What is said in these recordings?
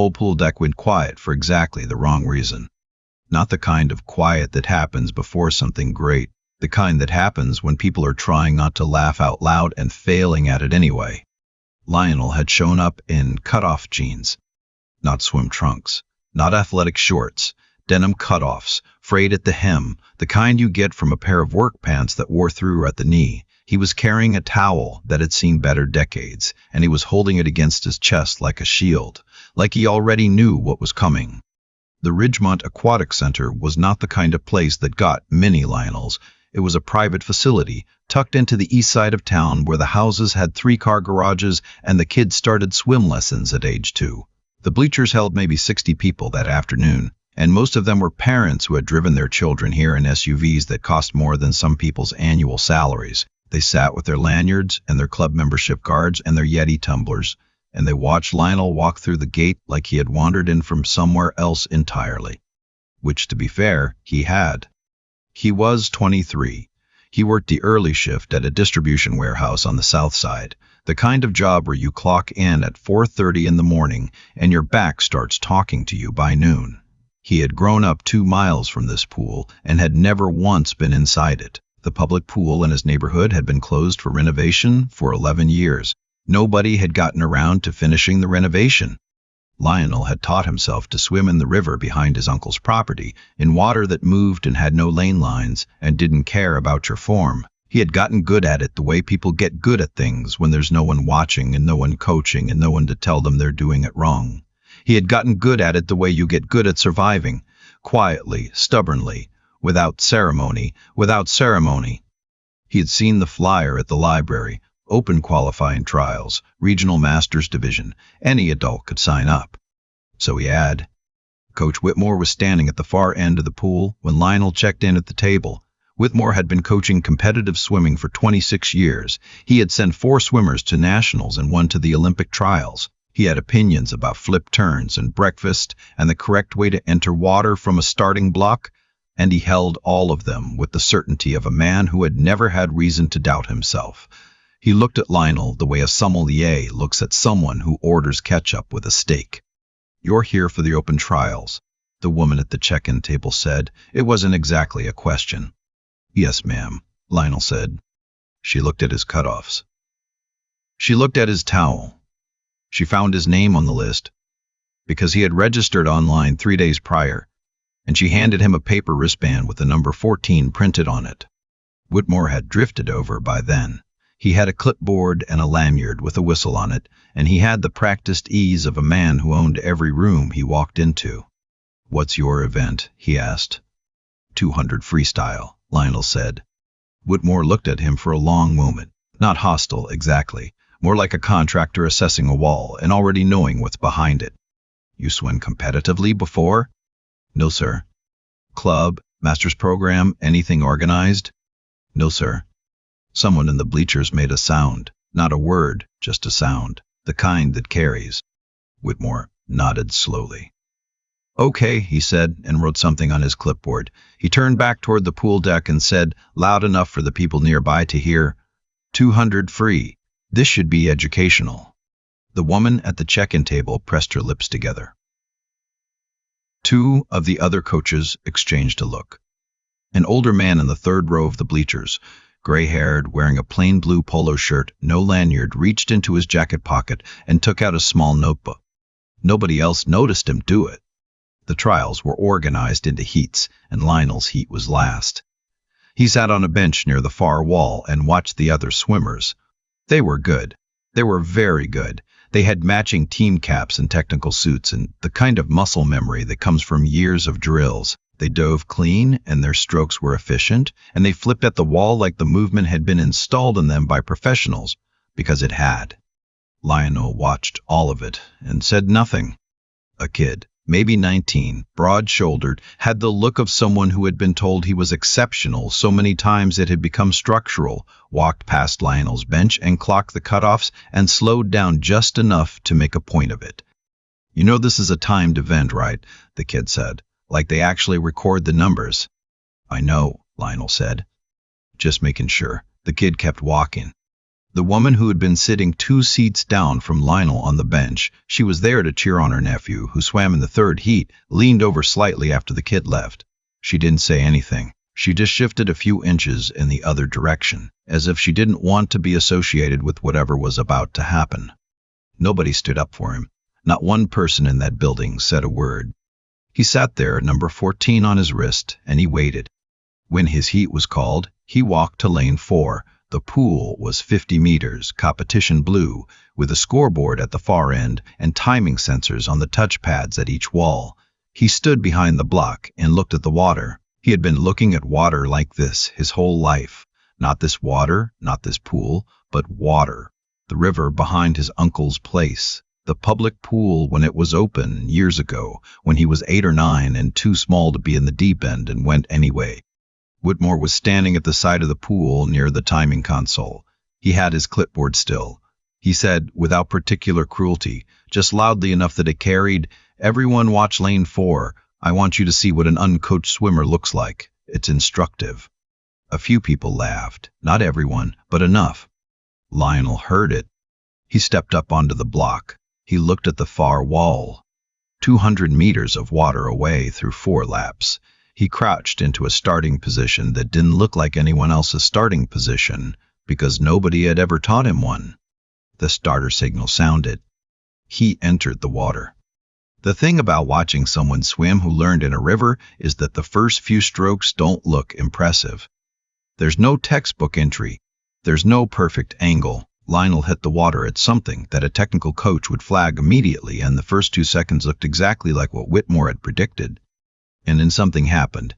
whole pool deck went quiet for exactly the wrong reason. Not the kind of quiet that happens before something great, the kind that happens when people are trying not to laugh out loud and failing at it anyway. Lionel had shown up in cut-off jeans. Not swim trunks, not athletic shorts, denim cutoffs, frayed at the hem, the kind you get from a pair of work pants that wore through at the knee. He was carrying a towel that had seen better decades, and he was holding it against his chest like a shield, like he already knew what was coming. The Ridgemont Aquatic Center was not the kind of place that got many Lionels. It was a private facility, tucked into the east side of town where the houses had 3-car garages and the kids started swim lessons at age 2. The bleachers held maybe 60 people that afternoon, and most of them were parents who had driven their children here in SUVs that cost more than some people's annual salaries. They sat with their lanyards and their club membership cards and their Yeti tumblers, and they watched Lionel walk through the gate like he had wandered in from somewhere else entirely. Which, to be fair, he had. He was 23. He worked the early shift at a distribution warehouse on the south side, the kind of job where you clock in at 4:30 in the morning and your back starts talking to you by noon. He had grown up 2 miles from this pool and had never once been inside it. The public pool in his neighborhood had been closed for renovation for 11 years. Nobody had gotten around to finishing the renovation. Lionel had taught himself to swim in the river behind his uncle's property, in water that moved and had no lane lines and didn't care about your form. He had gotten good at it the way people get good at things when there's no one watching and no one coaching and no one to tell them they're doing it wrong. He had gotten good at it the way you get good at surviving, quietly, stubbornly, without ceremony. He had seen the flyer at the library, open qualifying trials, regional masters division. Any adult could sign up. So he had. Coach Whitmore was standing at the far end of the pool when Lionel checked in at the table. Whitmore had been coaching competitive swimming for 26 years. He had sent 4 swimmers to nationals and 1 to the Olympic trials. He had opinions about flip turns and breakfast and the correct way to enter water from a starting block, and he held all of them with the certainty of a man who had never had reason to doubt himself. He looked at Lionel the way a sommelier looks at someone who orders ketchup with a steak. "You're here for the open trials," the woman at the check-in table said. It wasn't exactly a question. "Yes, ma'am," Lionel said. She looked at his cutoffs. She looked at his towel. She found his name on the list, because he had registered online 3 days prior, and she handed him a paper wristband with the number 14 printed on it. Whitmore had drifted over by then. He had a clipboard and a lanyard with a whistle on it, and he had the practiced ease of a man who owned every room he walked into. "What's your event?" he asked. 200 freestyle, Lionel said. Whitmore looked at him for a long moment, not hostile exactly, more like a contractor assessing a wall and already knowing what's behind it. "You swim competitively before?" "No, sir." "Club, master's program, anything organized?" "No, sir." Someone in the bleachers made a sound, not a word, just a sound, the kind that carries. Whitmore nodded slowly. "Okay," he said, and wrote something on his clipboard. He turned back toward the pool deck and said, loud enough for the people nearby to hear, 200 free. This should be educational." The woman at the check-in table pressed her lips together. 2 of the other coaches exchanged a look. An older man in the 3rd row of the bleachers, gray-haired, wearing a plain blue polo shirt, no lanyard, reached into his jacket pocket and took out a small notebook. Nobody else noticed him do it. The trials were organized into heats, and Lionel's heat was last. He sat on a bench near the far wall and watched the other swimmers. They were good. They were very good. They had matching team caps and technical suits and the kind of muscle memory that comes from years of drills. They dove clean, and their strokes were efficient, and they flipped at the wall like the movement had been installed in them by professionals, because it had. Lionel watched all of it and said nothing. A kid, maybe 19, broad-shouldered, had the look of someone who had been told he was exceptional so many times it had become structural, walked past Lionel's bench and clocked the cutoffs and slowed down just enough to make a point of it. "You know this is a timed event, right?" the kid said. "Like they actually record the numbers." "I know," Lionel said. "Just making sure." The kid kept walking. The woman who had been sitting 2 seats down from Lionel on the bench, she was there to cheer on her nephew, who swam in the third heat, leaned over slightly after the kid left. She didn't say anything. She just shifted a few inches in the other direction, as if she didn't want to be associated with whatever was about to happen. Nobody stood up for him. Not one person in that building said a word. He sat there, number 14 on his wrist, and he waited. When his heat was called, he walked to lane 4. The pool was 50 meters, competition blue, with a scoreboard at the far end and timing sensors on the touchpads at each wall. He stood behind the block and looked at the water. He had been looking at water like this his whole life. Not this water, not this pool, but water. The river behind his uncle's place. The public pool when it was open years ago, when he was 8 or 9 and too small to be in the deep end and went anyway. Whitmore was standing at the side of the pool near the timing console. He had his clipboard still. He said, without particular cruelty, just loudly enough that it carried, "Everyone watch lane 4. I want you to see what an uncoached swimmer looks like. It's instructive." A few people laughed. Not everyone, but enough. Lionel heard it. He stepped up onto the block. He looked at the far wall. 200 meters of water away through 4 laps. He crouched into a starting position that didn't look like anyone else's starting position, because nobody had ever taught him one. The starter signal sounded. He entered the water. The thing about watching someone swim who learned in a river is that the first few strokes don't look impressive. There's no textbook entry. There's no perfect angle. Lionel hit the water at something that a technical coach would flag immediately, and the first 2 seconds looked exactly like what Whitmore had predicted. And then something happened.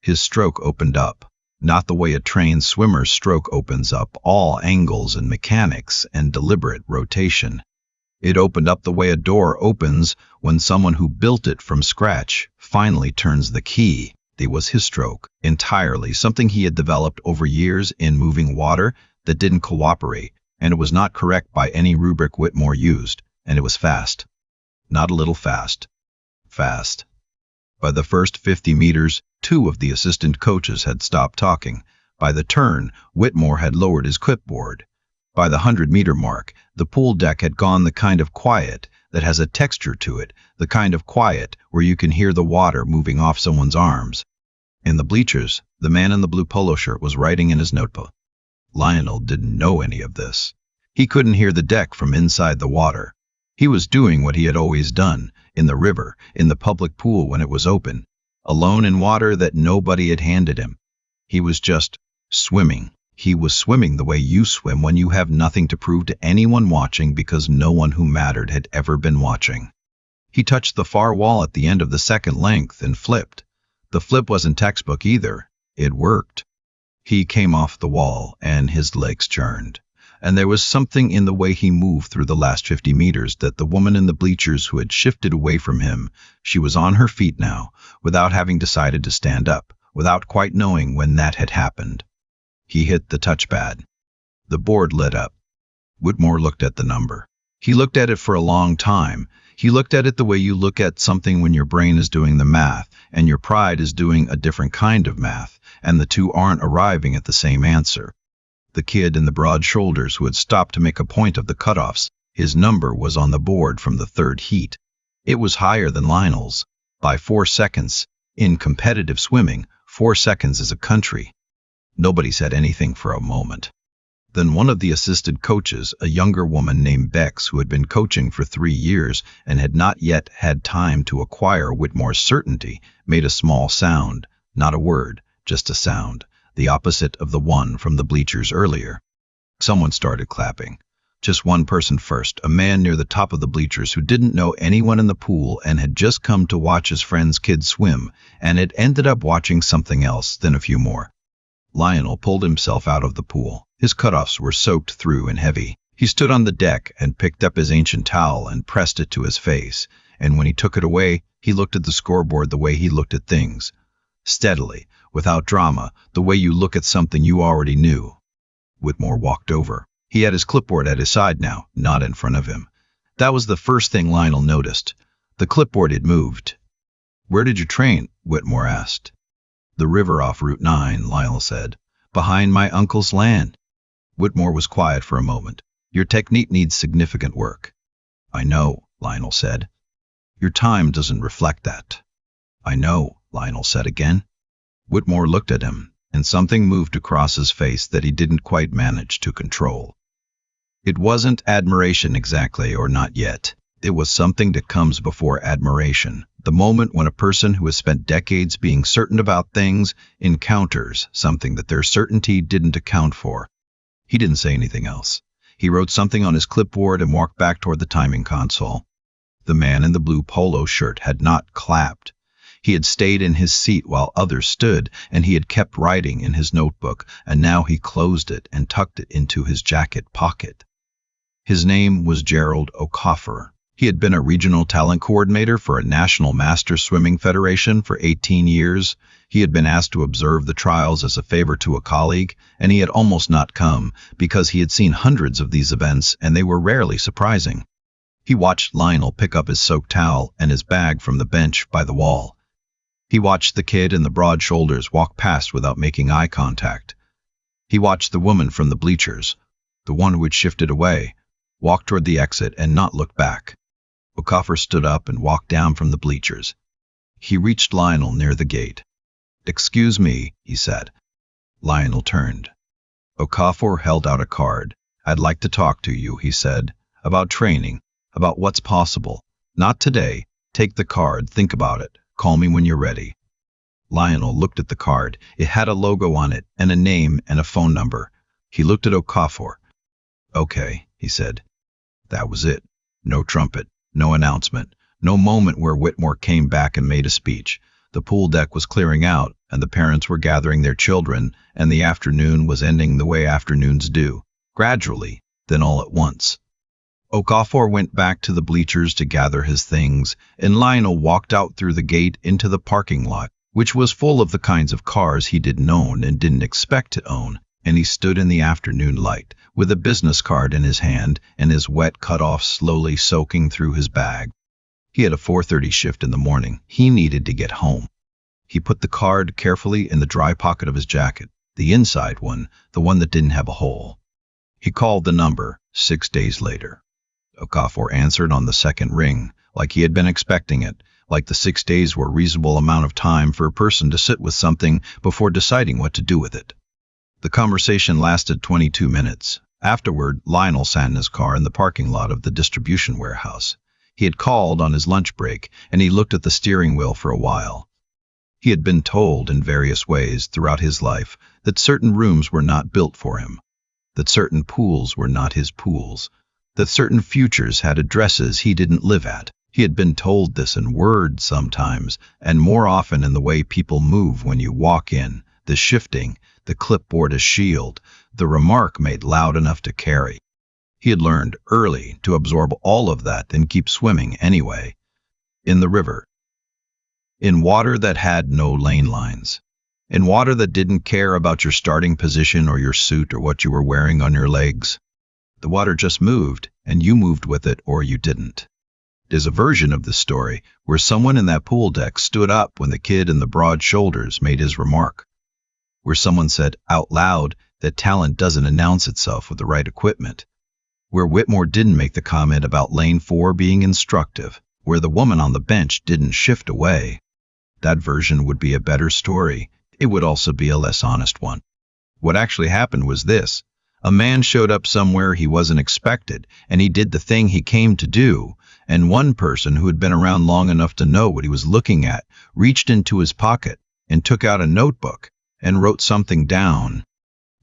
His stroke opened up. Not the way a trained swimmer's stroke opens up, all angles and mechanics and deliberate rotation. It opened up the way a door opens when someone who built it from scratch finally turns the key. It was his stroke, entirely something he had developed over years in moving water that didn't cooperate, and it was not correct by any rubric Whitmore used, and it was fast. Not a little fast. Fast. By the first 50 meters, 2 of the assistant coaches had stopped talking. By the turn, Whitmore had lowered his clipboard. By the 100-meter mark, the pool deck had gone the kind of quiet that has a texture to it, the kind of quiet where you can hear the water moving off someone's arms. In the bleachers, the man in the blue polo shirt was writing in his notebook. Lionel didn't know any of this. He couldn't hear the deck from inside the water. He was doing what he had always done, in the river, in the public pool when it was open, alone in water that nobody had handed him. He was just swimming. He was swimming the way you swim when you have nothing to prove to anyone watching because no one who mattered had ever been watching. He touched the far wall at the end of the second length and flipped. The flip wasn't textbook either. It worked. He came off the wall and his legs churned. And there was something in the way he moved through the last 50 meters that the woman in the bleachers who had shifted away from him, she was on her feet now, without having decided to stand up, without quite knowing when that had happened. He hit the touchpad. The board lit up. Whitmore looked at the number. He looked at it for a long time. He looked at it the way you look at something when your brain is doing the math, and your pride is doing a different kind of math, and the two aren't arriving at the same answer. The kid in the broad shoulders who had stopped to make a point of the cutoffs, his number was on the board from the third heat. It was higher than Lionel's, by 4 seconds. In competitive swimming, 4 seconds is a country. Nobody said anything for a moment. Then one of the assistant coaches, a younger woman named Bex, who had been coaching for 3 years and had not yet had time to acquire Whitmore's certainty, made a small sound, not a word, just a sound, the opposite of the one from the bleachers earlier. Someone started clapping. Just one person first, a man near the top of the bleachers who didn't know anyone in the pool and had just come to watch his friend's kid swim, and had ended up watching something else, then a few more. Lionel pulled himself out of the pool. His cutoffs were soaked through and heavy. He stood on the deck and picked up his ancient towel and pressed it to his face, and when he took it away, he looked at the scoreboard the way he looked at things. Steadily, without drama, the way you look at something you already knew. Whitmore walked over. He had his clipboard at his side now, not in front of him. That was the first thing Lionel noticed. The clipboard had moved. "Where did you train?" Whitmore asked. "The river off Route 9, Lionel said. "Behind my uncle's land." Whitmore was quiet for a moment. Your technique needs significant work. I know, Lionel said. Your time doesn't reflect that. I know, Lionel said again. Whitmore looked at him, and something moved across his face that he didn't quite manage to control. It wasn't admiration exactly, or not yet. It was something that comes before admiration, the moment when a person who has spent decades being certain about things encounters something that their certainty didn't account for. He didn't say anything else. He wrote something on his clipboard and walked back toward the timing console. The man in the blue polo shirt had not clapped. He had stayed in his seat while others stood, and he had kept writing in his notebook, and now he closed it and tucked it into his jacket pocket. His name was Gerald Okafor. He had been a regional talent coordinator for a national master swimming federation for 18 years. He had been asked to observe the trials as a favor to a colleague, and he had almost not come because he had seen hundreds of these events and they were rarely surprising. He watched Lionel pick up his soaked towel and his bag from the bench by the wall. He watched the kid in the broad shoulders walk past without making eye contact. He watched the woman from the bleachers, the one who had shifted away, walk toward the exit and not look back. Okafor stood up and walked down from the bleachers. He reached Lionel near the gate. "Excuse me," he said. Lionel turned. Okafor held out a card. "I'd like to talk to you," he said, "about training, about what's possible. Not today. Take the card, think about it. Call me when you're ready." Lionel looked at the card. It had a logo on it, and a name and a phone number. He looked at Okafor. "Okay," he said. That was it. No trumpet, no announcement, no moment where Whitmore came back and made a speech. The pool deck was clearing out, and the parents were gathering their children, and the afternoon was ending the way afternoons do, gradually, then all at once. Okafor went back to the bleachers to gather his things, and Lionel walked out through the gate into the parking lot, which was full of the kinds of cars he didn't own and didn't expect to own, and he stood in the afternoon light, with a business card in his hand and his wet cutoff slowly soaking through his bag. He had a 4:30 shift in the morning. He needed to get home. He put the card carefully in the dry pocket of his jacket, the inside one, the one that didn't have a hole. He called the number 6 days later. Okafor answered on the second ring, like he had been expecting it, like the 6 days were a reasonable amount of time for a person to sit with something before deciding what to do with it. The conversation lasted 22 minutes. Afterward, Lionel sat in his car in the parking lot of the distribution warehouse. He had called on his lunch break, and he looked at the steering wheel for a while. He had been told in various ways throughout his life that certain rooms were not built for him, that certain pools were not his pools, that certain futures had addresses he didn't live at. He had been told this in words sometimes, and more often in the way people move when you walk in, the shifting, the clipboard as shield, the remark made loud enough to carry. He had learned early to absorb all of that and keep swimming anyway. In the river. In water that had no lane lines. In water that didn't care about your starting position or your suit or what you were wearing on your legs. The water just moved, and you moved with it or you didn't. There's a version of the story where someone in that pool deck stood up when the kid in the broad shoulders made his remark. Where someone said out loud that talent doesn't announce itself with the right equipment. Where Whitmore didn't make the comment about lane 4 being instructive. Where the woman on the bench didn't shift away. That version would be a better story. It would also be a less honest one. What actually happened was this. A man showed up somewhere he wasn't expected, and he did the thing he came to do, and one person who had been around long enough to know what he was looking at reached into his pocket and took out a notebook and wrote something down.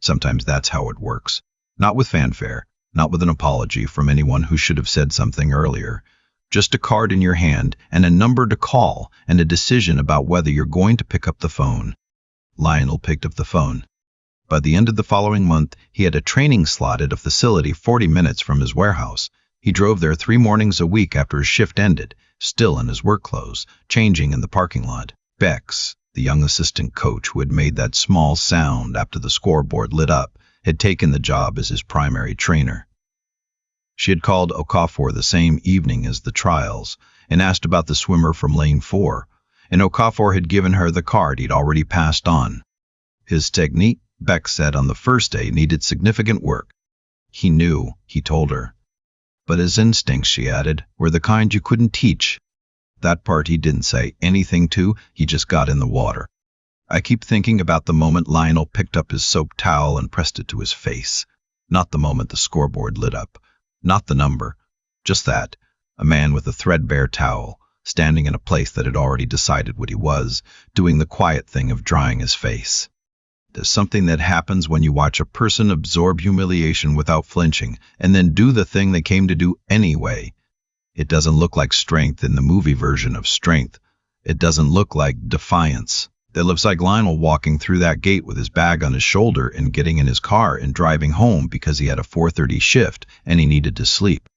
Sometimes that's how it works. Not with fanfare, not with an apology from anyone who should have said something earlier. Just a card in your hand and a number to call and a decision about whether you're going to pick up the phone. Lionel picked up the phone. By the end of the following month, he had a training slot at a facility 40 minutes from his warehouse. He drove there 3 mornings a week after his shift ended, still in his work clothes, changing in the parking lot. Bex, the young assistant coach who had made that small sound after the scoreboard lit up, had taken the job as his primary trainer. She had called Okafor the same evening as the trials and asked about the swimmer from lane 4, and Okafor had given her the card he'd already passed on. His technique, Beck said on the first day needed significant work. He knew, he told her. But his instincts, she added, were the kind you couldn't teach. That part he didn't say anything to, he just got in the water. I keep thinking about the moment Lionel picked up his soap towel and pressed it to his face. Not the moment the scoreboard lit up. Not the number. Just that. A man with a threadbare towel, standing in a place that had already decided what he was, doing the quiet thing of drying his face. There's something that happens when you watch a person absorb humiliation without flinching, and then do the thing they came to do anyway. It doesn't look like strength in the movie version of strength. It doesn't look like defiance. It looks like Lionel walking through that gate with his bag on his shoulder and getting in his car and driving home because he had a 4:30 shift and he needed to sleep.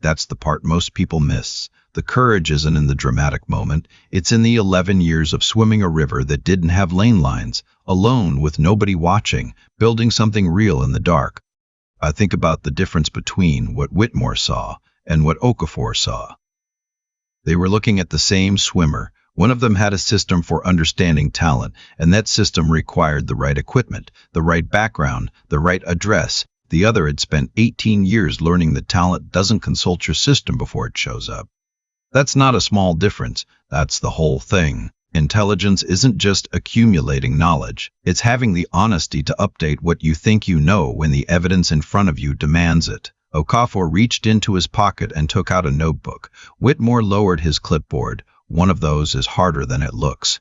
That's the part most people miss. The courage isn't in the dramatic moment. It's in the 11 years of swimming a river that didn't have lane lines, alone with nobody watching, building something real in the dark. I think about the difference between what Whitmore saw and what Okafor saw. They were looking at the same swimmer. One of them had a system for understanding talent, and that system required the right equipment, the right background, the right address. The other had spent 18 years learning that talent doesn't consult your system before it shows up. That's not a small difference. That's the whole thing. Intelligence isn't just accumulating knowledge. It's having the honesty to update what you think you know when the evidence in front of you demands it. Okafor reached into his pocket and took out a notebook. Whitmore lowered his clipboard. One of those is harder than it looks.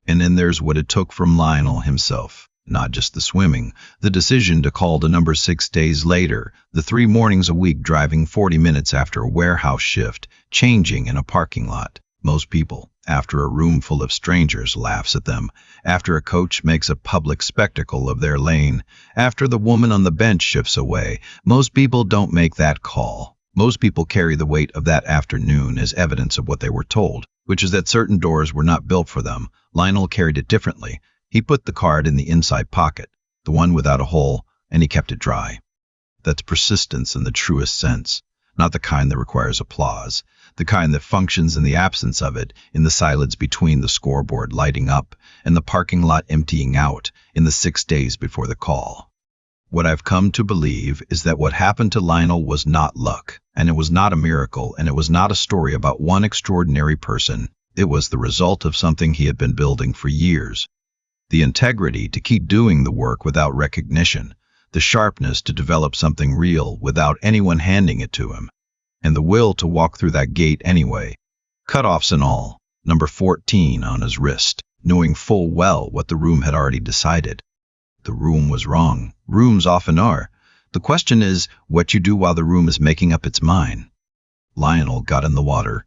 And then there's what it took from Lionel himself. Not just the swimming, the decision to call the number 6 days later, the 3 mornings a week driving 40 minutes after a warehouse shift, changing in a parking lot. Most people, after a room full of strangers laughs at them, after a coach makes a public spectacle of their lane, after the woman on the bench shifts away, most people don't make that call. Most people carry the weight of that afternoon as evidence of what they were told, which is that certain doors were not built for them. Lionel carried it differently. He put the card in the inside pocket, the one without a hole, and he kept it dry. That's persistence in the truest sense, not the kind that requires applause, the kind that functions in the absence of it, in the silence between the scoreboard lighting up and the parking lot emptying out, in the 6 days before the call. What I've come to believe is that what happened to Lionel was not luck, and it was not a miracle, and it was not a story about one extraordinary person. It was the result of something he had been building for years. The integrity to keep doing the work without recognition, the sharpness to develop something real without anyone handing it to him, and the will to walk through that gate anyway. Cutoffs and all, number 14 on his wrist, knowing full well what the room had already decided. The room was wrong. Rooms often are. The question is what you do while the room is making up its mind. Lionel got in the water.